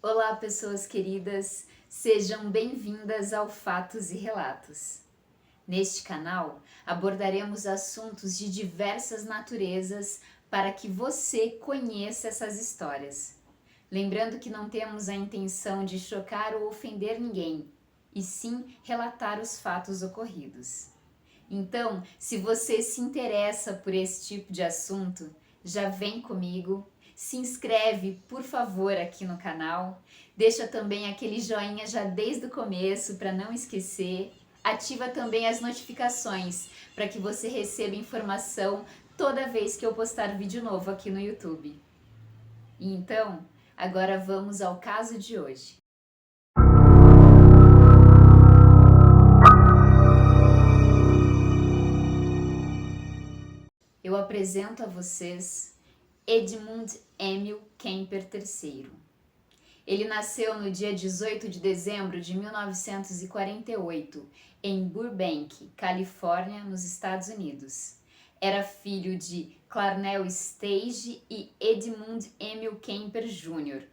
Olá, pessoas queridas, sejam bem-vindas ao Fatos e Relatos. Neste canal, abordaremos assuntos de diversas naturezas para que você conheça essas histórias. Lembrando que não temos a intenção de chocar ou ofender ninguém, e sim relatar os fatos ocorridos. Então, se você se interessa por esse tipo de assunto, já vem comigo, se inscreve, por favor, aqui no canal, deixa também aquele joinha já desde o começo para não esquecer, ativa também as notificações para que você receba informação toda vez que eu postar vídeo novo aqui no YouTube. E então, agora vamos ao caso de hoje. Eu apresento a vocês Edmund Emil Kemper III. Ele nasceu no dia 18 de dezembro de 1948, em Burbank, Califórnia, nos Estados Unidos. Era filho de Clarnell Stage e Edmund Emil Kemper Jr.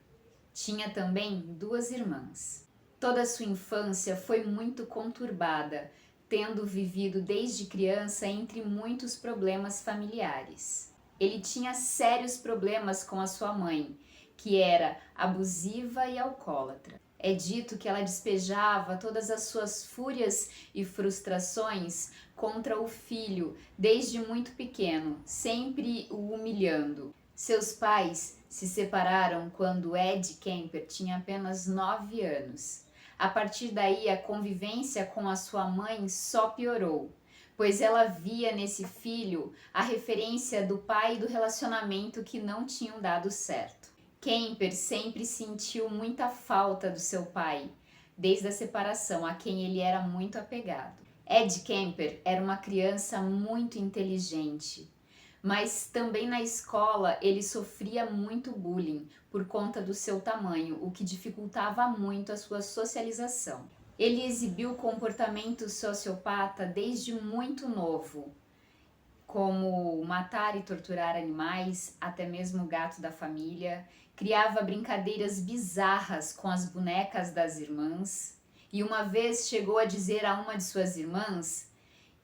Tinha também duas irmãs. Toda a sua infância foi muito conturbada, tendo vivido desde criança entre muitos problemas familiares. Ele tinha sérios problemas com a sua mãe, que era abusiva e alcoólatra. É dito que ela despejava todas as suas fúrias e frustrações contra o filho desde muito pequeno, sempre o humilhando. Seus pais se separaram quando Ed Kemper tinha apenas 9 anos. A partir daí, a convivência com a sua mãe só piorou, pois ela via nesse filho a referência do pai e do relacionamento que não tinham dado certo. Kemper sempre sentiu muita falta do seu pai, desde a separação, a quem ele era muito apegado. Ed Kemper era uma criança muito inteligente, mas também na escola ele sofria muito bullying por conta do seu tamanho, o que dificultava muito a sua socialização. Ele exibiu comportamento sociopata desde muito novo, como matar e torturar animais, até mesmo o gato da família, criava brincadeiras bizarras com as bonecas das irmãs, e uma vez chegou a dizer a uma de suas irmãs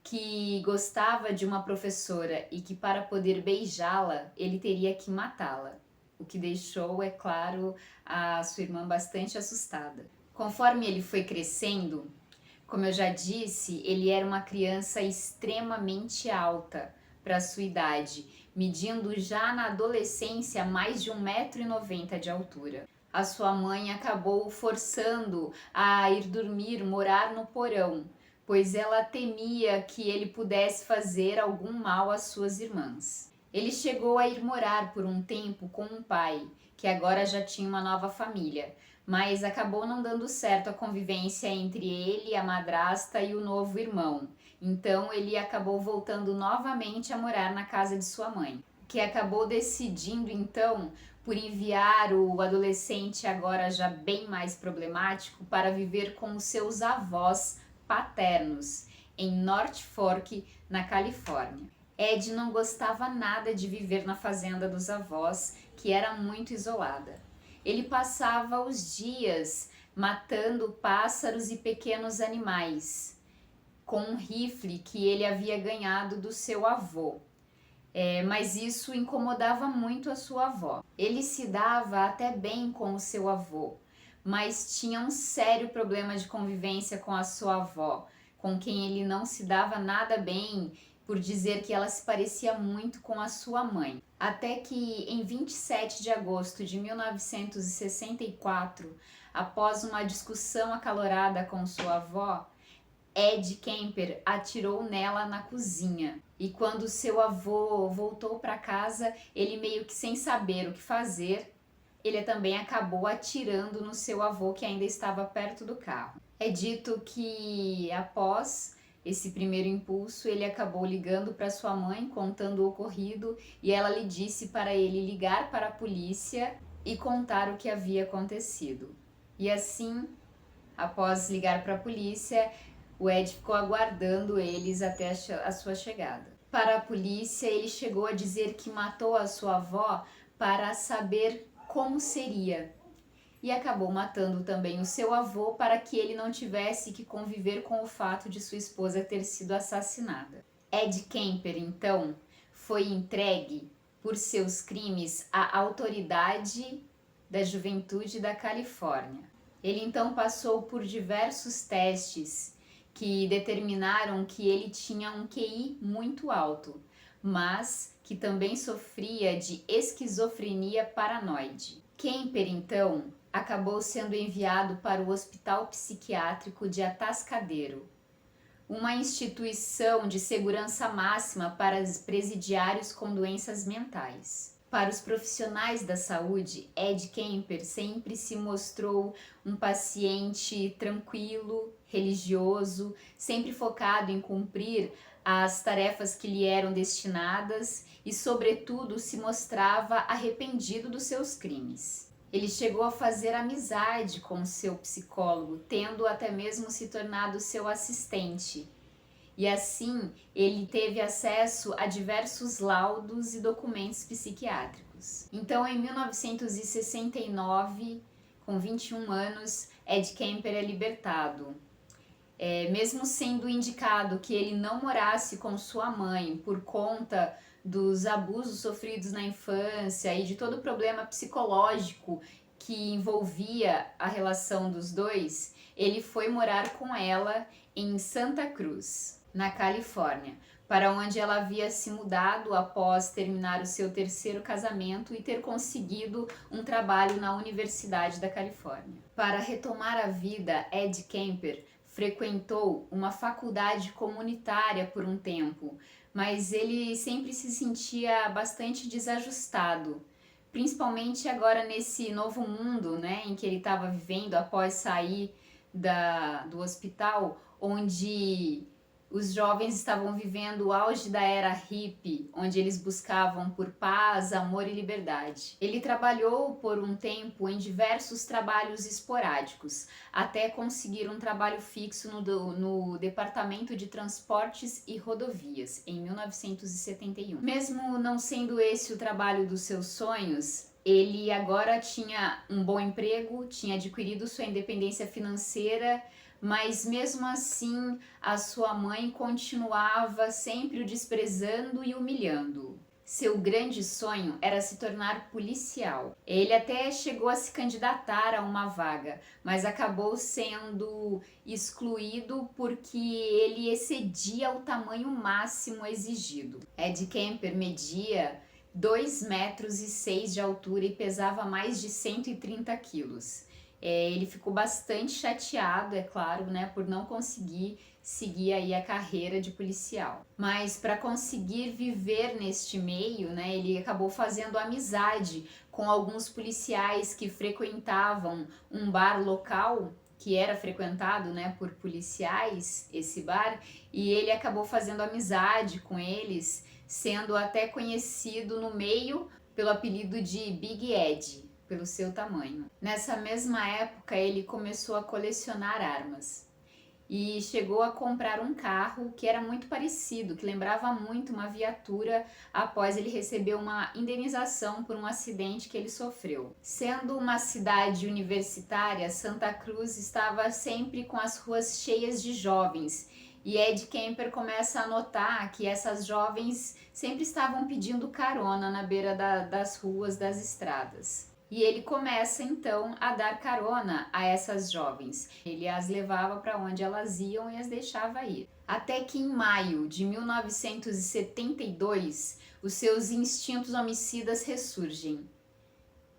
que gostava de uma professora e que para poder beijá-la, ele teria que matá-la, o que deixou, é claro, a sua irmã bastante assustada. Conforme ele foi crescendo, como eu já disse, ele era uma criança extremamente alta para a sua idade, medindo já na adolescência mais de 1,90 m de altura. A sua mãe acabou forçando a ir dormir, morar no porão, pois ela temia que ele pudesse fazer algum mal às suas irmãs. Ele chegou a ir morar por um tempo com um pai, que agora já tinha uma nova família, mas acabou não dando certo a convivência entre ele, a madrasta e o novo irmão. Então ele acabou voltando novamente a morar na casa de sua mãe, que acabou decidindo então por enviar o adolescente, agora já bem mais problemático, para viver com os seus avós paternos em North Fork, na Califórnia. Ed não gostava nada de viver na fazenda dos avós, que era muito isolada. Ele passava os dias matando pássaros e pequenos animais com um rifle que ele havia ganhado do seu avô. Mas isso incomodava muito a sua avó. Ele se dava até bem com o seu avô, mas tinha um sério problema de convivência com a sua avó, com quem ele não se dava nada bem, por dizer que ela se parecia muito com a sua mãe. Até que em 27 de agosto de 1964, após uma discussão acalorada com sua avó, Ed Kemper atirou nela na cozinha. E quando seu avô voltou para casa, ele meio que sem saber o que fazer, ele também acabou atirando no seu avô, que ainda estava perto do carro. É dito que após esse primeiro impulso, ele acabou ligando para sua mãe, contando o ocorrido, e ela lhe disse para ele ligar para a polícia e contar o que havia acontecido. E assim, após ligar para a polícia, o Ed ficou aguardando eles até a sua chegada. Para a polícia, ele chegou a dizer que matou a sua avó para saber como seria. e acabou matando também o seu avô para que ele não tivesse que conviver com o fato de sua esposa ter sido assassinada. Ed Kemper, então, foi entregue por seus crimes à autoridade da juventude da Califórnia. Ele então passou por diversos testes que determinaram que ele tinha um QI muito alto, mas que também sofria de esquizofrenia paranoide. Kemper, então, acabou sendo enviado para o Hospital Psiquiátrico de Atascadero, uma instituição de segurança máxima para presidiários com doenças mentais. Para os profissionais da saúde, Ed Kemper sempre se mostrou um paciente tranquilo, religioso, sempre focado em cumprir as tarefas que lhe eram destinadas e, sobretudo, se mostrava arrependido dos seus crimes. Ele chegou a fazer amizade com seu psicólogo, tendo até mesmo se tornado seu assistente. E assim, ele teve acesso a diversos laudos e documentos psiquiátricos. Então, em 1969, com 21 anos, Ed Kemper é libertado. Mesmo sendo indicado que ele não morasse com sua mãe por conta dos abusos sofridos na infância e de todo o problema psicológico que envolvia a relação dos dois, ele foi morar com ela em Santa Cruz, na Califórnia, para onde ela havia se mudado após terminar o seu terceiro casamento e ter conseguido um trabalho na Universidade da Califórnia. Para retomar a vida, Ed Kemper frequentou uma faculdade comunitária por um tempo, mas ele sempre se sentia bastante desajustado, principalmente agora nesse novo mundo, né, em que ele estava vivendo após sair do hospital, onde os jovens estavam vivendo o auge da era hippie, onde eles buscavam por paz, amor e liberdade. Ele trabalhou por um tempo em diversos trabalhos esporádicos, até conseguir um trabalho fixo no Departamento de Transportes e Rodovias, em 1971. Mesmo não sendo esse o trabalho dos seus sonhos, ele agora tinha um bom emprego, tinha adquirido sua independência financeira, mas mesmo assim a sua mãe continuava sempre o desprezando e humilhando. Seu grande sonho era se tornar policial. Ele até chegou a se candidatar a uma vaga, mas acabou sendo excluído porque ele excedia o tamanho máximo exigido. Ed Kemper media 2,6 metros de altura e pesava mais de 130 quilos. Ele ficou bastante chateado, é claro, né, por não conseguir seguir aí a carreira de policial. Mas para conseguir viver neste meio, né, ele acabou fazendo amizade com alguns policiais que frequentavam um bar local que era frequentado, né, por policiais, esse bar, e ele acabou fazendo amizade com eles, sendo até conhecido no meio pelo apelido de Big Ed, pelo seu tamanho. Nessa mesma época, ele começou a colecionar armas e chegou a comprar um carro que era muito parecido, que lembrava muito uma viatura, após ele receber uma indenização por um acidente que ele sofreu. Sendo uma cidade universitária, Santa Cruz estava sempre com as ruas cheias de jovens, e Ed Kemper começa a notar que essas jovens sempre estavam pedindo carona na beira das ruas, das estradas. E ele começa então a dar carona a essas jovens. Ele as levava para onde elas iam e as deixava ir. Até que em maio de 1972, os seus instintos homicidas ressurgem.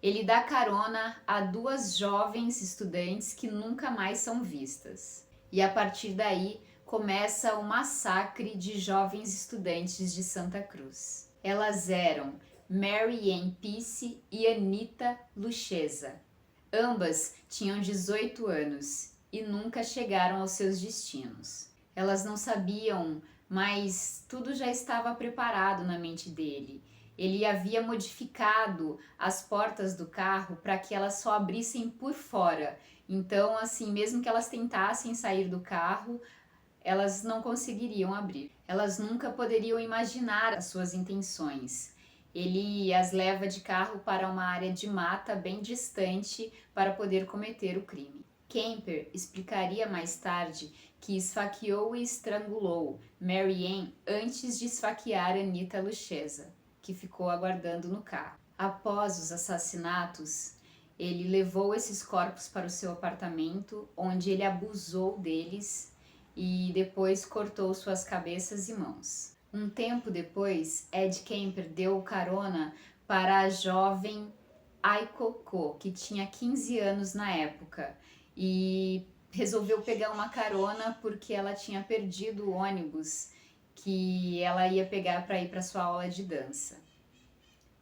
Ele dá carona a 2 jovens estudantes que nunca mais são vistas. E a partir daí começa o massacre de jovens estudantes de Santa Cruz. Elas eram Mary Ann Peace e Anita Luchesa. Ambas tinham 18 anos e nunca chegaram aos seus destinos. Elas não sabiam, mas tudo já estava preparado na mente dele. Ele havia modificado as portas do carro para que elas só abrissem por fora. Então, assim, mesmo que elas tentassem sair do carro, elas não conseguiriam abrir. Elas nunca poderiam imaginar as suas intenções. Ele as leva de carro para uma área de mata bem distante para poder cometer o crime. Kemper explicaria mais tarde que esfaqueou e estrangulou Mary Ann antes de esfaquear Anita Luchesa, que ficou aguardando no carro. Após os assassinatos, ele levou esses corpos para o seu apartamento, onde ele abusou deles e depois cortou suas cabeças e mãos. Um tempo depois, Ed Kemper deu carona para a jovem Aiko Ko, que tinha 15 anos na época, e resolveu pegar uma carona porque ela tinha perdido o ônibus que ela ia pegar para ir para sua aula de dança.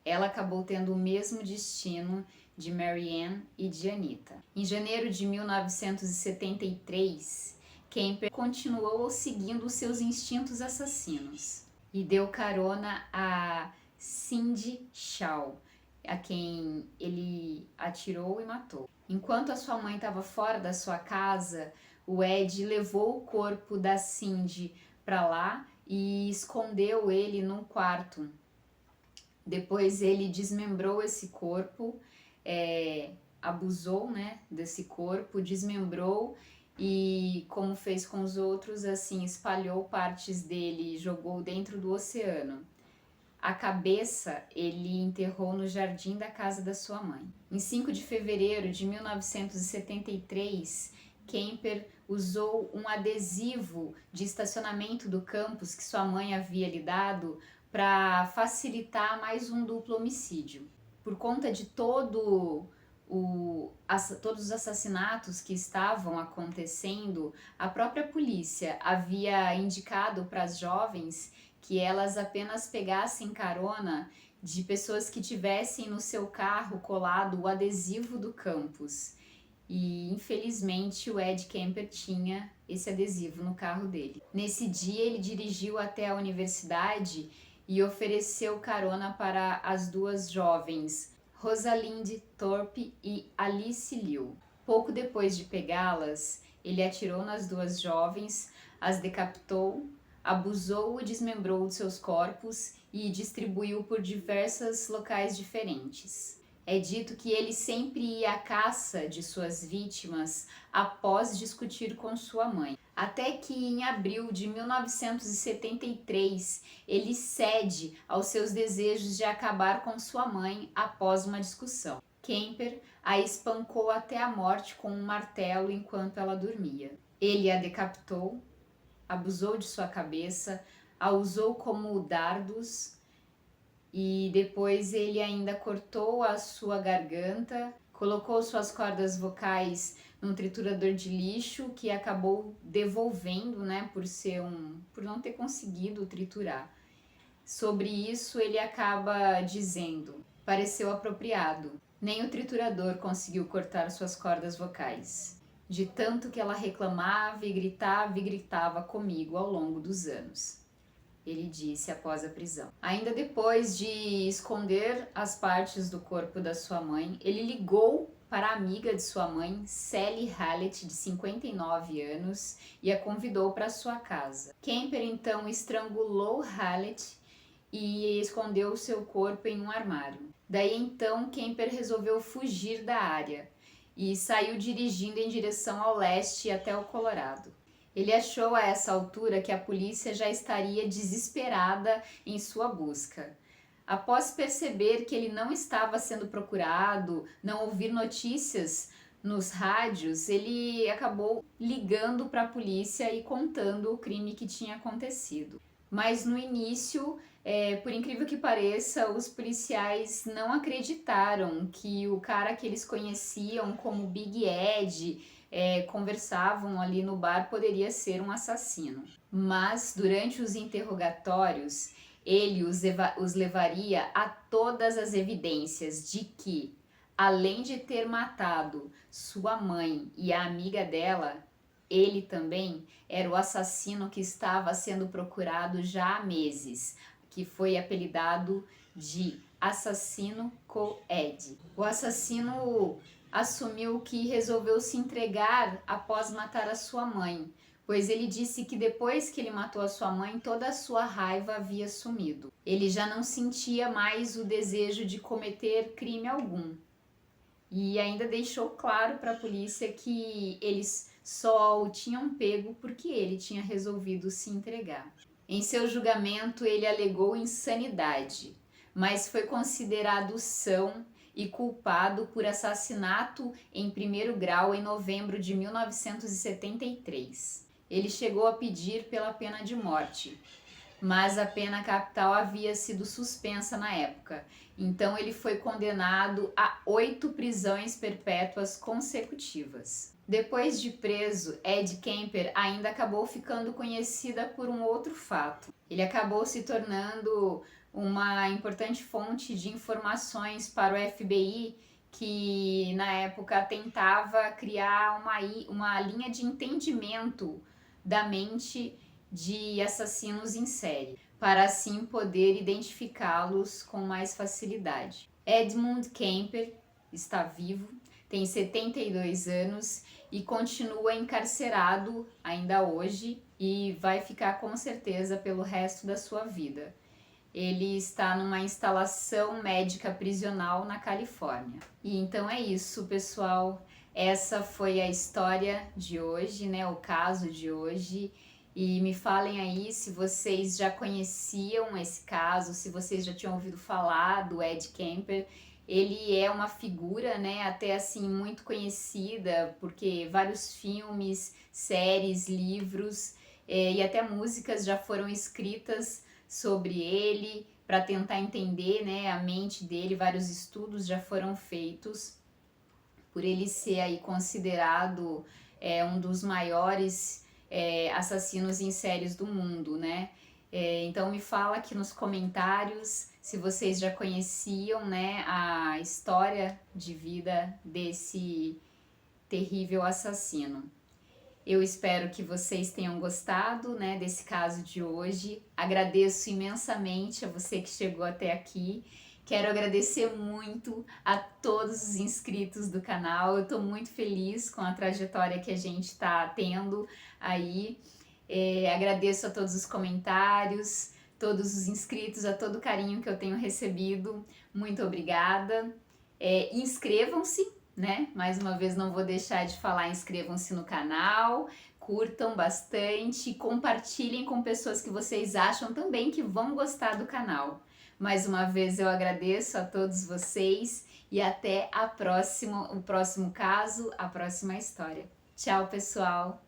Ela acabou tendo o mesmo destino de Mary Ann e de Anita. Em janeiro de 1973, Kemper continuou seguindo seus instintos assassinos e deu carona a Cindy Shaw, a quem ele atirou e matou. Enquanto a sua mãe estava fora da sua casa, o Ed levou o corpo da Cindy para lá e escondeu ele num quarto. Depois ele desmembrou esse corpo, abusou, né, desse corpo, desmembrou e, como fez com os outros, assim, espalhou partes dele e jogou dentro do oceano. A cabeça ele enterrou no jardim da casa da sua mãe. Em 5 de fevereiro de 1973, Kemper usou um adesivo de estacionamento do campus que sua mãe havia lhe dado para facilitar mais um duplo homicídio. Por conta de todos os assassinatos que estavam acontecendo, a própria polícia havia indicado para as jovens que elas apenas pegassem carona de pessoas que tivessem no seu carro colado o adesivo do campus. E infelizmente o Ed Kemper tinha esse adesivo no carro dele. Nesse dia ele dirigiu até a universidade e ofereceu carona para as duas jovens, Rosalind Thorpe e Alice Liu. Pouco depois de pegá-las, ele atirou nas duas jovens, as decapitou, abusou e desmembrou de seus corpos e distribuiu por diversos locais diferentes. É dito que ele sempre ia à caça de suas vítimas após discutir com sua mãe. Até que em abril de 1973 ele cede aos seus desejos de acabar com sua mãe após uma discussão. Kemper a espancou até a morte com um martelo enquanto ela dormia. Ele a decapitou, abusou de sua cabeça, a usou como dardos e depois ele ainda cortou a sua garganta, colocou suas cordas vocais num triturador de lixo que acabou devolvendo, né, por não ter conseguido triturar. Sobre isso ele acaba dizendo: pareceu apropriado. Nem o triturador conseguiu cortar suas cordas vocais, de tanto que ela reclamava e gritava comigo ao longo dos anos. Ele disse após a prisão. Ainda depois de esconder as partes do corpo da sua mãe, ele ligou para a amiga de sua mãe, Sally Hallett, de 59 anos, e a convidou para sua casa. Kemper então estrangulou Hallett e escondeu o seu corpo em um armário. Daí então Kemper resolveu fugir da área e saiu dirigindo em direção ao leste até o Colorado. Ele achou a essa altura que a polícia já estaria desesperada em sua busca. Após perceber que ele não estava sendo procurado, não ouvir notícias nos rádios, ele acabou ligando para a polícia e contando o crime que tinha acontecido. Mas no início, por incrível que pareça, os policiais não acreditaram que o cara que eles conheciam como Big Ed, conversavam ali no bar, poderia ser um assassino. Mas durante os interrogatórios, ele os levaria a todas as evidências de que, além de ter matado sua mãe e a amiga dela, ele também era o assassino que estava sendo procurado já há meses, que foi apelidado de Assassino Co-Ed. O assassino assumiu que resolveu se entregar após matar a sua mãe, pois ele disse que depois que ele matou a sua mãe, toda a sua raiva havia sumido. Ele já não sentia mais o desejo de cometer crime algum. E ainda deixou claro para a polícia que eles só o tinham pego porque ele tinha resolvido se entregar. Em seu julgamento, ele alegou insanidade, mas foi considerado são e culpado por assassinato em primeiro grau em novembro de 1973. Ele chegou a pedir pela pena de morte, mas a pena capital havia sido suspensa na época. Então ele foi condenado a 8 prisões perpétuas consecutivas. Depois de preso, Ed Kemper ainda acabou ficando conhecida por um outro fato. Ele acabou se tornando uma importante fonte de informações para o FBI, que na época tentava criar uma linha de entendimento da mente de assassinos em série, para assim poder identificá-los com mais facilidade. Edmund Kemper está vivo, tem 72 anos e continua encarcerado ainda hoje e vai ficar com certeza pelo resto da sua vida. Ele está numa instalação médica prisional na Califórnia. E então é isso, pessoal. Essa foi a história de hoje, né? O caso de hoje. E me falem aí se vocês já conheciam esse caso, se vocês já tinham ouvido falar do Ed Kemper. Ele é uma figura, né, até assim muito conhecida, porque vários filmes, séries, livros e até músicas já foram escritas sobre ele para tentar entender, né, a mente dele. Vários estudos já foram feitos por ele ser aí considerado um dos maiores assassinos em séries do mundo, né? Então me fala aqui nos comentários se vocês já conheciam, né, a história de vida desse terrível assassino. Eu espero que vocês tenham gostado, né, desse caso de hoje. Agradeço imensamente a você que chegou até aqui. Quero agradecer muito a todos os inscritos do canal. Eu estou muito feliz com a trajetória que a gente está tendo aí. Agradeço a todos os comentários, todos os inscritos, a todo o carinho que eu tenho recebido. Muito obrigada. Inscrevam-se, né? Mais uma vez não vou deixar de falar, inscrevam-se no canal, curtam bastante, compartilhem com pessoas que vocês acham também que vão gostar do canal. Mais uma vez eu agradeço a todos vocês e até o próximo caso, a próxima história. Tchau, pessoal!